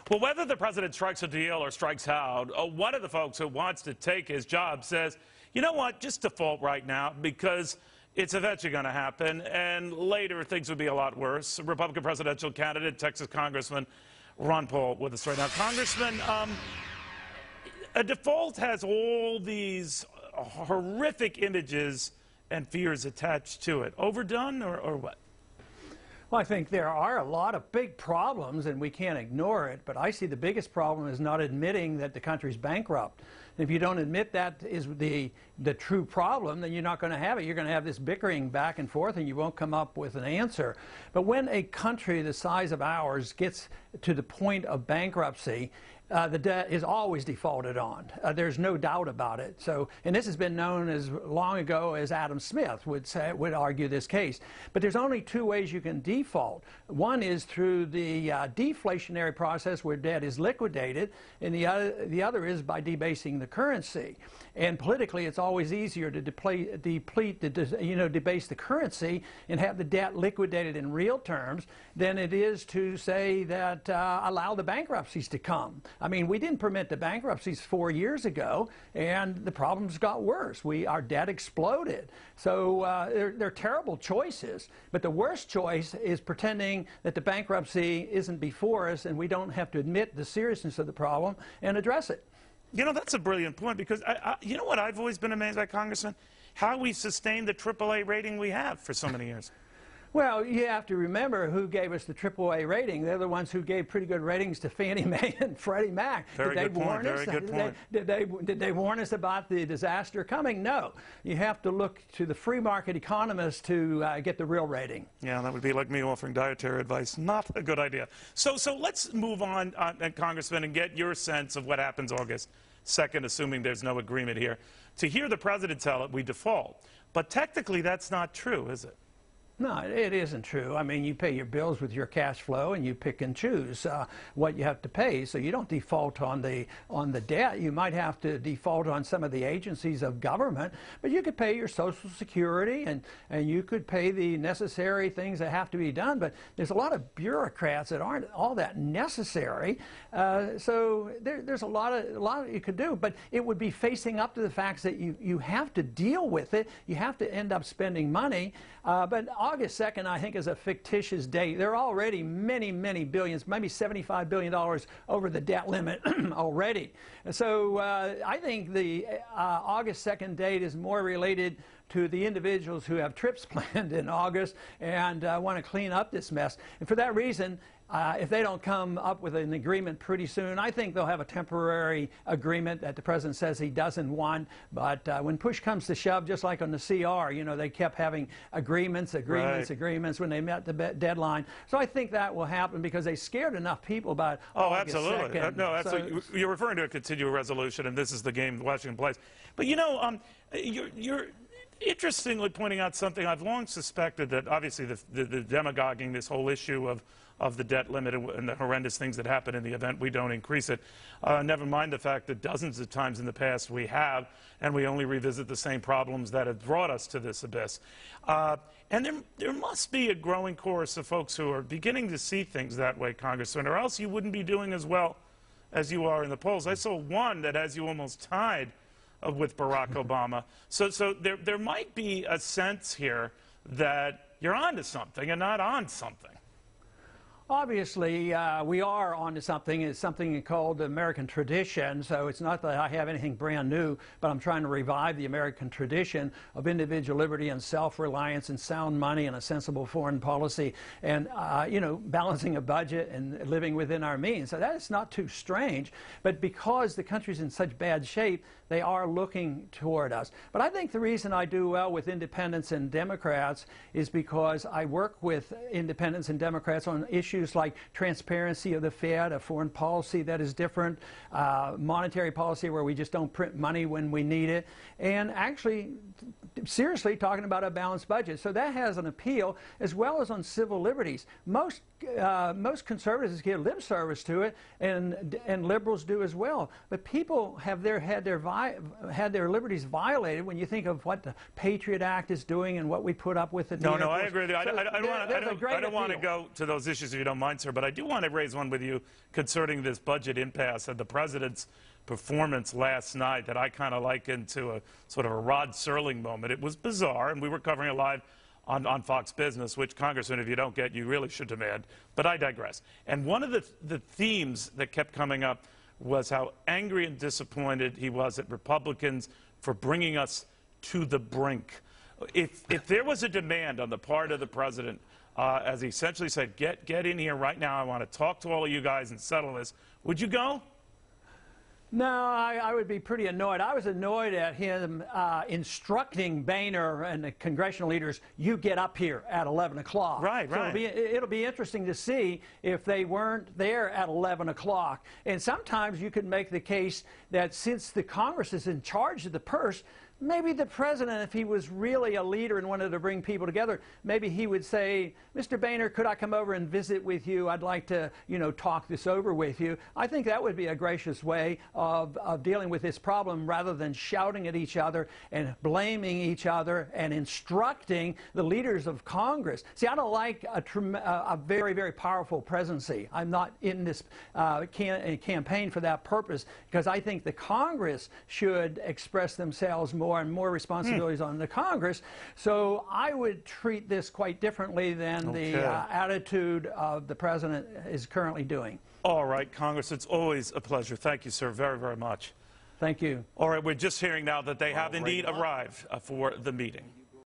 Well, whether the president strikes a deal or strikes out, one of the folks who wants to take his job says, you know what, just default right now because it's eventually going to happen, and later things would be a lot worse. Republican presidential candidate, Texas Congressman Ron Paul with us right now. Congressman, a default has all these horrific images and fears attached to it. Overdone or what? Well, I think there are a lot of big problems, and we can't ignore it, but I see the biggest problem is not admitting that the country's bankrupt. And if you don't admit that is the true problem, then you're not going to have it. You're going to have this bickering back and forth, and you won't come up with an answer. But when a country the size of ours gets to the point of bankruptcy, the debt is always defaulted on. There's no doubt about it. So, and this has been known as long ago as Adam Smith would argue this case. But there's only two ways you can default. One is through the deflationary process where debt is liquidated, and the other is by debasing the currency. And politically, it's always easier to debase the currency and have the debt liquidated in real terms than it is to say that allow the bankruptcies to come. I mean, we didn't permit the bankruptcies 4 years ago, and the problems got worse. Our debt exploded. So they're terrible choices. But the worst choice is pretending that the bankruptcy isn't before us and we don't have to admit the seriousness of the problem and address it. You know, that's a brilliant point because, you know what I've always been amazed by, Congressman? How we sustained the AAA rating we have for so many years. Well, you have to remember who gave us the AAA rating. They're the ones who gave pretty good ratings to Fannie Mae and Freddie Mac. Very good point. Very good point. Did they warn us about the disaster coming? No. You have to look to the free market economists to get the real rating. Yeah, that would be like me offering dietary advice. Not a good idea. So let's move on, Congressman, and get your sense of what happens August 2nd, assuming there's no agreement here. To hear the president tell it, we default. But technically, that's not true, is it? No, it isn't true. I mean, you pay your bills with your cash flow, and you pick and choose what you have to pay. So you don't default on the debt. You might have to default on some of the agencies of government, but you could pay your Social Security, and you could pay the necessary things that have to be done. But there's a lot of bureaucrats that aren't all that necessary. So there's a lot you could do. But it would be facing up to the facts that you have to deal with it. You have to end up spending money. But August 2nd, I think, is a fictitious date. There are already many, many billions, maybe $75 billion over the debt limit already. So I think the August 2nd date is more related to the individuals who have trips planned in August and want to clean up this mess. And for that reason, if they don't come up with an agreement pretty soon, I think they'll have a temporary agreement that the president says he doesn't want. But when push comes to shove, just like on the CR, you know, they kept having agreements when they met the deadline. So I think that will happen because they scared enough people about August absolutely. 2nd. No, absolutely. So, you're referring to a continual resolution, and this is the game Washington plays. But, you know, you're interestingly pointing out something I've long suspected, that obviously the demagoguing, this whole issue of the debt limit and the horrendous things that happen in the event we don't increase it. Never mind the fact that dozens of times in the past we have, and we only revisit the same problems that have brought us to this abyss. And there must be a growing chorus of folks who are beginning to see things that way, Congressman, or else you wouldn't be doing as well as you are in the polls. I saw one that has you almost tied with Barack Obama. So there might be a sense here that you're onto something and not on something. Obviously, we are onto something. It's something called the American tradition. So it's not that I have anything brand new, but I'm trying to revive the American tradition of individual liberty and self-reliance and sound money and a sensible foreign policy and, you know, balancing a budget and living within our means. So that is not too strange. But because the country's in such bad shape, they are looking toward us. But I think the reason I do well with independents and Democrats is because I work with independents and Democrats on issues like transparency of the Fed, a foreign policy that is different, monetary policy where we just don't print money when we need it, and actually seriously talking about a balanced budget. So that has an appeal, as well as on civil liberties. Most conservatives give lip service to it, and liberals do as well. But people have had their liberties violated when you think of what the Patriot Act is doing and what we put up with. No, I agree with you. I don't want to go to those issues if you don't mind, sir, but I do want to raise one with you concerning this budget impasse and the president's performance last night that I kind of likened to a sort of a Rod Serling moment. It was bizarre, and we were covering it live on Fox Business, which, Congressman, if you don't get, you really should demand. But I digress. And one of the themes that kept coming up was how angry and disappointed he was at Republicans for bringing us to the brink. If there was a demand on the part of the president, as he essentially said, get in here right now, I want to talk to all of you guys and settle this, would you go? No, I would be pretty annoyed. I was annoyed at him instructing Boehner and the congressional leaders, you get up here at 11 o'clock. Right, right. So it'll be interesting to see if they weren't there at 11 o'clock. And sometimes you could make the case that since the Congress is in charge of the purse, maybe the president, if he was really a leader and wanted to bring people together, maybe he would say, Mr. Boehner, could I come over and visit with you? I'd like to, talk this over with you. I think that would be a gracious way of dealing with this problem rather than shouting at each other and blaming each other and instructing the leaders of Congress. See, I don't like a very, very powerful presidency. I'm not in this campaign for that purpose because I think the Congress should express themselves more and more responsibilities on the Congress. So I would treat this quite differently than the attitude of the president is currently doing. All right, Congress, it's always a pleasure. Thank you, sir, very, very much. Thank you. All right, we're just hearing now that they have indeed arrived for the meeting.